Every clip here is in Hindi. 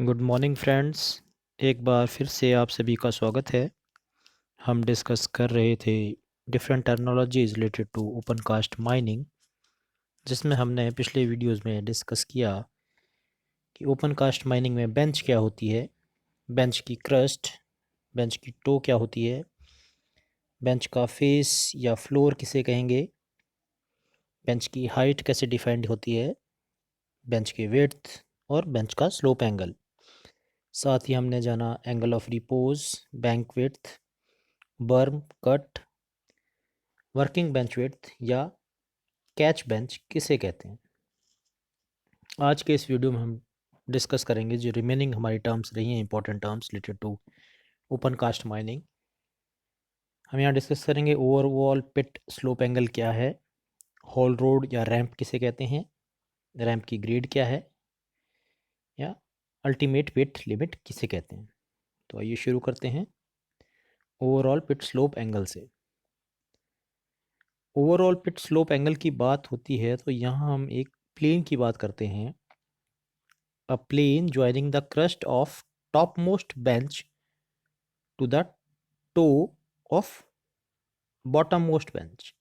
Good morning friends. एक बार फिर से आप सभी का स्वागत है। हम डिस्कस कर रहे थे different terminologies related to open cast mining, जिसमें हमने पिछले वीडियोस में डिस्कस किया कि ओपन कास्ट माइनिंग में बेंच क्या होती है, बेंच की क्रस्ट, बेंच की टो क्या होती है, बेंच का फेस या फ्लोर किसे कहेंगे, बेंच की हाइट कैसे डिफाइंड होती है, बेंच की विड्थ और बेंच का स्लोप एंगल। साथ ही हमने जाना angle of repose, bank width, बर्म कट, वर्किंग बेंच विड्थ या कैच बेंच किसे कहते हैं। आज के इस वीडियो में हम डिस्कस करेंगे जो रिमेनिंग हमारी टर्म्स रही हैं, important terms related to open cast mining. हम यहाँ डिस्कस करेंगे ओवरऑल पिट स्लोप एंगल क्या है, होल रोड या रैंप किसे कहते हैं, रैंप की ग्रेड क्या है, या अल्टीमेट पिट लिमिट किसे कहते हैं। तो आइए शुरू करते हैं ओवरऑल पिट स्लोप एंगल से। ओवरऑल पिट स्लोप एंगल की बात होती है तो यहाँ हम एक प्लेन की बात करते हैं, a plane joining the crust of topmost bench to the toe of bottommost bench।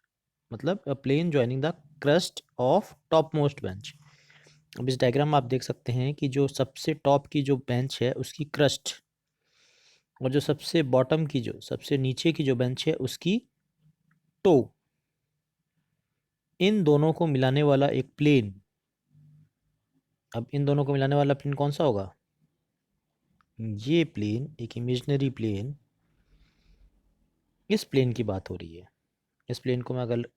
मतलब a plane joining the crust of topmost bench। अब इस डायग्राम में आप देख सकते हैं कि जो सबसे टॉप की जो बेंच है उसकी क्रस्ट और जो सबसे बॉटम की जो सबसे नीचे की जो बेंच है उसकी टो, इन दोनों को मिलाने वाला एक प्लेन। अब इन दोनों को मिलाने वाला प्लेन कौन सा होगा? ये प्लेन, एक इमेजिनरी प्लेन, इस प्लेन की बात हो रही है। इस प्लेन को मैं अगर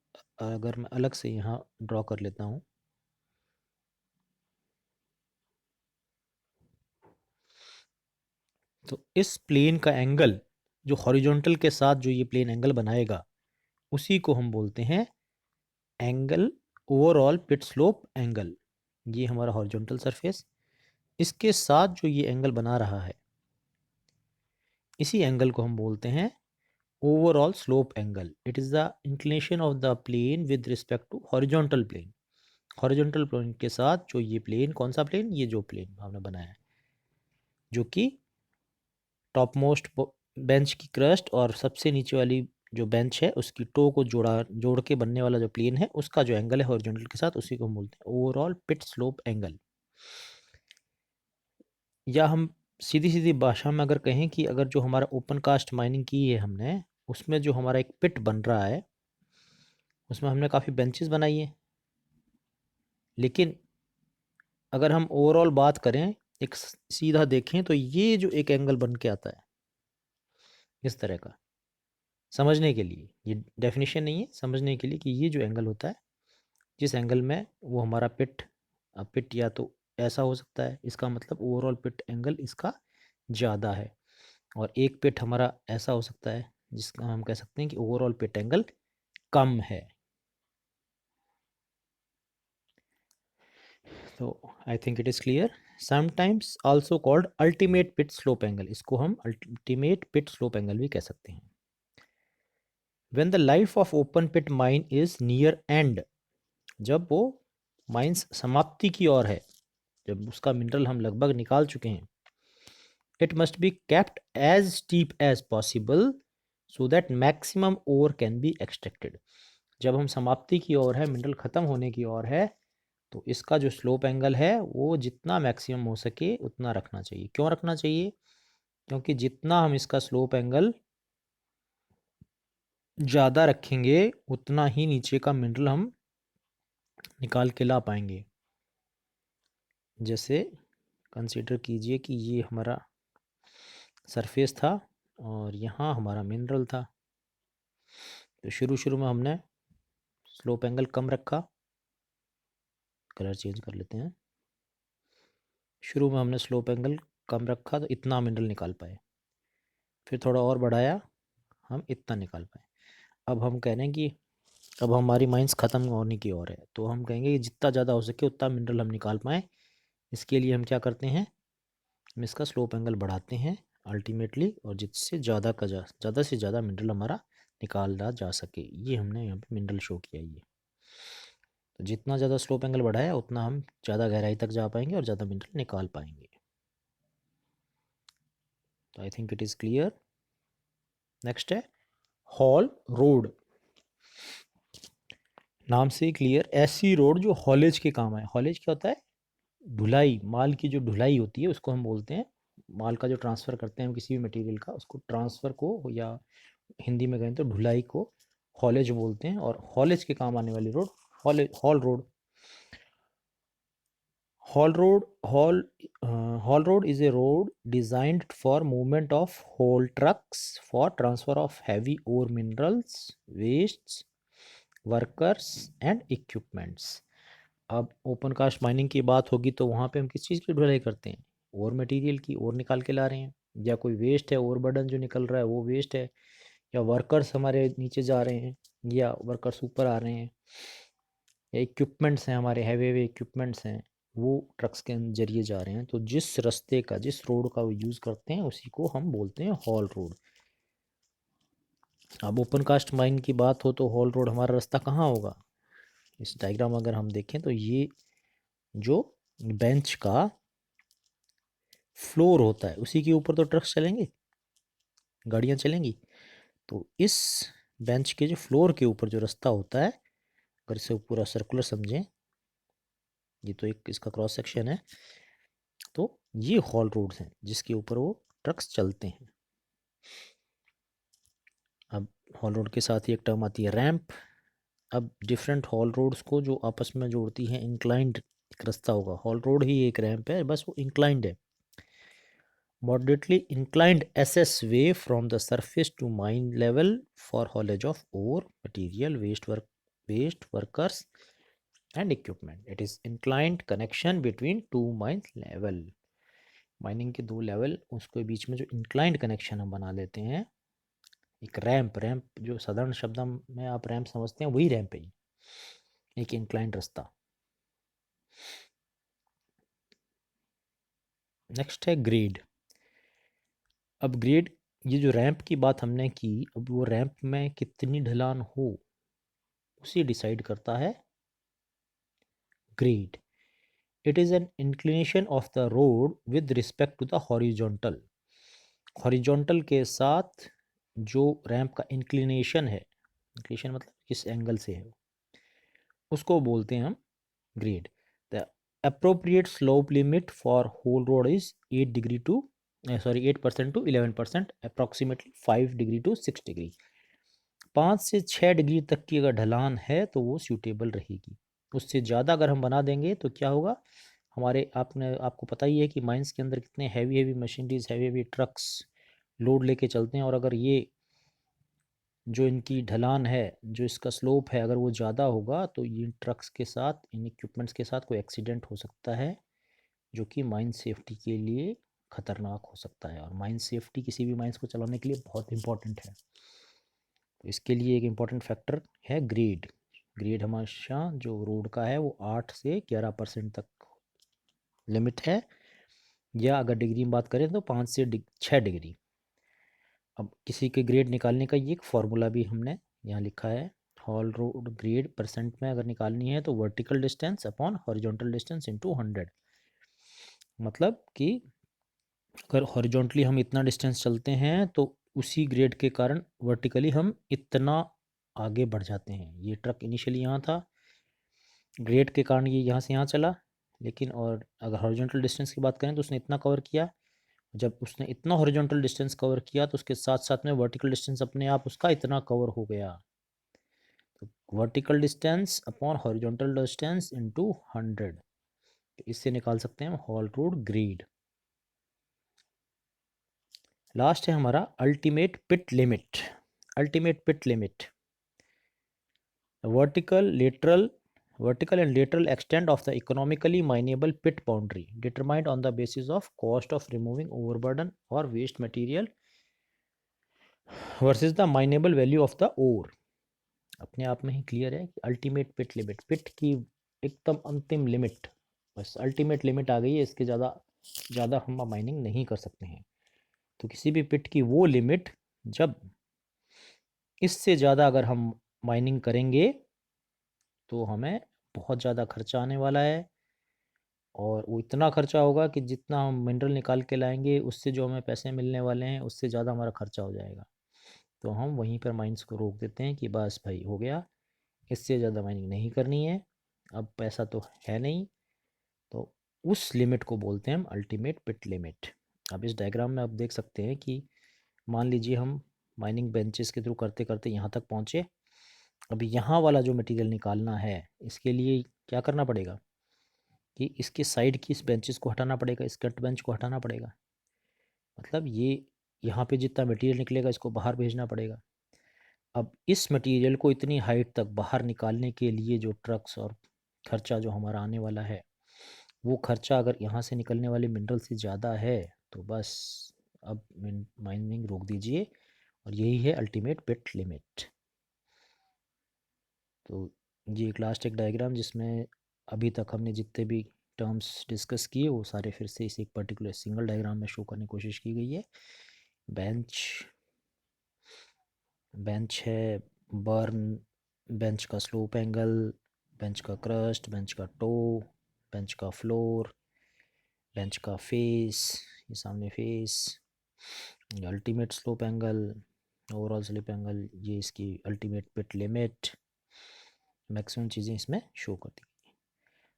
अगर मैं अलग से यहाँ ड्रॉ कर लेता हूँ, तो इस प्लेन का एंगल जो हॉरिजॉन्टल के साथ जो ये प्लेन एंगल बनाएगा उसी को हम बोलते हैं एंगल, ओवरऑल पिट स्लोप एंगल। ये हमारा हॉरिजॉन्टल सरफेस, इसके साथ जो ये एंगल बना रहा है इसी एंगल को हम बोलते हैं overall slope angle. It is the inclination of the plane with respect to horizontal plane. Horizontal plane के साथ जो ये प्लेन, कौन सा प्लेन? ये जो प्लेन हमने बनाया है जो कि टॉप मोस्ट बेंच की क्रस्ट और सबसे नीचे वाली जो बेंच है उसकी टो को जोड़ के बनने वाला जो प्लेन है उसका जो एंगल है हॉरिजॉन्टल के साथ, उसी को हम बोलते हैं ओवरऑल पिट स्लोप एंगल। या हम सीधी सीधी भाषा में अगर कहें कि अगर जो हमारा ओपन कास्ट माइनिंग की है हमने, उसमें जो हमारा एक पिट बन रहा है उसमें हमने काफ़ी बेंचेस बनाई है, लेकिन अगर हम ओवरऑल बात करें, एक सीधा देखें तो ये जो एक एंगल बन के आता है इस तरह का, समझने के लिए, ये डेफिनेशन नहीं है, समझने के लिए कि ये जो एंगल होता है जिस एंगल में वो हमारा पिट, पिट या तो ऐसा हो सकता है, इसका मतलब ओवरऑल पिट एंगल इसका ज़्यादा है, और एक पिट हमारा ऐसा हो सकता है जिसका हम कह सकते हैं कि ओवरऑल पिट एंगल कम है। तो I think it is clear. Sometimes also called ultimate pit slope angle, इसको हम अल्टीमेट पिट स्लोप एंगल भी कह सकते हैं। When the life of open pit mine is near end, जब वो माइंस समाप्ति की ओर है, जब उसका मिनरल हम लगभग निकाल चुके हैं, it must be kept as steep as possible so that maximum ore can be extracted. जब हम समाप्ति की ओर है, मिनरल ख़त्म होने की ओर है, तो इसका जो स्लोप एंगल है वो जितना मैक्सिमम हो सके उतना रखना चाहिए। क्यों रखना चाहिए? क्योंकि जितना हम इसका स्लोप एंगल ज़्यादा रखेंगे उतना ही नीचे का मिनरल हम निकाल के ला पाएंगे। जैसे कंसीडर कीजिए कि ये हमारा सरफेस था और यहाँ हमारा मिनरल था, तो शुरू शुरू में हमने स्लोप एंगल कम रखा, कलर चेंज कर लेते हैं। शुरू में हमने स्लोप एंगल कम रखा तो इतना मिनरल निकाल पाए, फिर थोड़ा और बढ़ाया, हम इतना निकाल पाए। अब हम कह रहे हैं कि अब हमारी माइंस ख़त्म होने की ओर है, तो हम कहेंगे कि जितना ज़्यादा हो सके उतना मिनरल हम निकाल पाएँ। इसके लिए हम क्या करते हैं, हम इसका स्लोप एंगल बढ़ाते हैं अल्टीमेटली, और जिससे ज़्यादा से ज़्यादा मिनरल हमारा निकाला जा सके। ये हमने यहाँ पे मिनरल शो किया। ये तो जितना ज़्यादा स्लोप एंगल बढ़ाया उतना हम ज़्यादा गहराई तक जा पाएंगे और ज़्यादा मिनरल निकाल पाएंगे। तो I think it is clear. Next है हॉल रोड। नाम से क्लियर, ऐसी रोड जो हॉलेज के काम है। हॉलेज क्या होता है? ढुलाई, माल की जो ढुलाई होती है उसको हम बोलते हैं। माल का जो ट्रांसफ़र करते हैं हम किसी भी मटेरियल का, उसको ट्रांसफ़र को, या हिंदी में कहें तो ढुलाई को हॉलेज बोलते हैं। और हॉलेज के काम आने वाली road haul road. Haul road haul road is a road designed for movement of haul trucks for transfer of heavy ore minerals wastes workers and equipments. अब ओपन कास्ट माइनिंग की बात होगी तो वहाँ पे हम किस चीज़ की ढुलाई करते हैं? और मटेरियल की, और निकाल के ला रहे हैं, या कोई वेस्ट है, और बर्डन जो निकल रहा है वो वेस्ट है, या वर्कर्स हमारे नीचे जा रहे हैं, या वर्कर्स ऊपर आ रहे हैं, या इक्विपमेंट्स हैं हमारे, हैवी हैवी इक्विपमेंट्स हैं, वो ट्रक्स के जरिए जा रहे हैं। तो जिस रास्ते का, जिस रोड का वो यूज़ करते हैं उसी को हम बोलते हैं हॉल रोड। अब ओपन कास्ट माइन की बात हो तो हॉल रोड हमारा रास्ता कहाँ होगा? इस डायग्राम अगर हम देखें तो ये जो बेंच का फ्लोर होता है उसी के ऊपर तो ट्रक्स चलेंगे, गाड़ियाँ चलेंगी। तो इस बेंच के जो फ्लोर के ऊपर जो रास्ता होता है, अगर इसे पूरा सर्कुलर समझें, ये तो एक इसका क्रॉस सेक्शन है, तो ये हॉल रोड्स हैं जिसके ऊपर वो ट्रक्स चलते हैं। अब हॉल रोड के साथ ही एक टर्म आती है रैंप। अब डिफरेंट हॉल रोड्स को जो आपस में जोड़ती हैं इंक्लाइंड एक रास्ता होगा। हॉल रोड ही एक रैंप है, बस वो इंक्लाइंड है। Moderately inclined SS way from the surface to mine level for haulage of ore, material, waste workers and equipment. It is inclined connection between two mine level. Mining के दो लेवल, उसके बीच में जो इंक्लाइंड कनेक्शन हम बना लेते हैं, एक रैंप। रैंप जो साधारण शब्द में आप रैंप समझते हैं वही रैंप है, एक इंक्लाइंड रास्ता। नेक्स्ट है ग्रेड। अब ग्रेड, ये जो रैंप की बात हमने की, अब वो रैंप में कितनी ढलान हो उसे डिसाइड करता है grade. It is an inclination of the road with respect to the horizontal. Horizontal के साथ जो रैंप का इंक्लिनेशन है, इंक्लिनेशन मतलब किस एंगल से है, उसको बोलते हैं हम grade. The appropriate slope limit for haul road is 8 degree to 8% to 11%, approximately 5 degree to 6 degree. 5 से 6 डिग्री तक की अगर ढलान है तो वो सूटेबल रहेगी। उससे ज़्यादा अगर हम बना देंगे तो क्या होगा, हमारे आपको पता ही है कि माइंस के अंदर कितने heavy heavy machineries, heavy heavy trucks load लेके चलते हैं। और अगर ये जो इनकी ढलान है, जो इसका स्लोप है, अगर वो ज़्यादा होगा तो इन ट्रक्स के साथ, इन इक्विपमेंट्स के साथ कोई एक्सीडेंट हो सकता है, जो कि माइन सेफ्टी के लिए ख़तरनाक हो सकता है। और माइन सेफ्टी किसी भी माइंस को चलाने के लिए बहुत इंपॉर्टेंट है। तो इसके लिए एक इम्पॉर्टेंट फैक्टर है ग्रेड। ग्रेड हमेशा जो रोड का है वो 8 से 11% तक लिमिट है, या अगर डिग्री में बात करें तो 5 से 6 डिग्री। अब किसी के ग्रेड निकालने का ये एक फार्मूला भी हमने यहाँ लिखा है। हॉल रोड ग्रेड परसेंट में अगर निकालनी है तो vertical distance upon horizontal distance into 100। मतलब कि अगर हॉरिजॉन्टली हम इतना डिस्टेंस चलते हैं तो उसी ग्रेड के कारण वर्टिकली हम इतना आगे बढ़ जाते हैं। ये ट्रक इनिशियली यहाँ था, ग्रेड के कारण ये यहाँ से यहाँ चला, लेकिन और अगर हॉरिजॉन्टल डिस्टेंस की बात करें तो उसने इतना कवर किया। जब उसने इतना हॉरिजॉन्टल डिस्टेंस कवर किया तो उसके साथ साथ में वर्टिकल डिस्टेंस अपने आप उसका इतना कवर हो गया। तो vertical distance upon horizontal distance into 100, इससे निकाल सकते हैं हम हॉल रोड ग्रेड। लास्ट है हमारा ultimate pit limit. Ultimate pit limit, vertical lateral vertical and lateral extent of the economically mineable pit boundary determined on the basis of cost of removing overburden or waste material versus the mineable value of the ore। अपने आप में ही क्लियर है कि अल्टीमेट पिट लिमिट, पिट की एकदम अंतिम लिमिट, बस अल्टीमेट लिमिट आ गई है, इसके ज़्यादा ज़्यादा हम माइनिंग नहीं कर सकते हैं। तो किसी भी पिट की वो लिमिट, जब इससे ज़्यादा अगर हम माइनिंग करेंगे तो हमें बहुत ज़्यादा खर्चा आने वाला है, और वो इतना खर्चा होगा कि जितना हम मिनरल निकाल के लाएंगे उससे जो हमें पैसे मिलने वाले हैं उससे ज़्यादा हमारा खर्चा हो जाएगा। तो हम वहीं पर माइंस को रोक देते हैं कि बस भाई हो गया, इससे ज़्यादा माइनिंग नहीं करनी है, अब पैसा तो है नहीं। तो उस लिमिट को बोलते हैं हम अल्टीमेट बिट लिमिट। अब इस डायग्राम में आप देख सकते हैं कि मान लीजिए हम माइनिंग बेंचेस के थ्रू करते करते यहाँ तक पहुँचे। अभी यहाँ वाला जो मटेरियल निकालना है इसके लिए क्या करना पड़ेगा कि इसके साइड की इस बेंचेस को हटाना पड़ेगा, इस कट बेंच को हटाना पड़ेगा। मतलब ये यहाँ पे जितना मटेरियल निकलेगा इसको बाहर भेजना पड़ेगा। अब इस मटेरियल को इतनी हाइट तक बाहर निकालने के लिए जो ट्रक्स और खर्चा जो हमारा आने वाला है, वो खर्चा अगर यहाँ से निकलने वाले मिनरल से ज़्यादा है तो बस अब माइनिंग रोक दीजिए। और यही है अल्टीमेट बिट लिमिट। तो ये एक लास्ट एक डायग्राम जिसमें अभी तक हमने जितने भी टर्म्स डिस्कस किए वो सारे फिर से इस एक पर्टिकुलर सिंगल डायग्राम में शो करने की कोशिश की गई है। बेंच बेंच है, बर्न, बेंच का स्लोप एंगल, बेंच का क्रस्ट, बेंच का टो, बेंच का फ्लोर, बेंच का फेस, ये सामने फेस, ये ultimate slope angle, overall slip angle, ये इसकी अल्टीमेट बिट लिमिट, मैक्सिमम चीज़ें इसमें शो कर दी।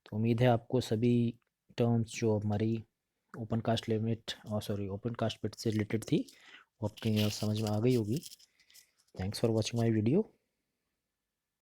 तो उम्मीद है आपको सभी टर्म्स जो हमारी ओपन कास्ट लिमिट और सॉरी ओपन कास्ट बिट से रिलेटेड थी वो आपके समझ में आ गई होगी। Thanks for watching my video.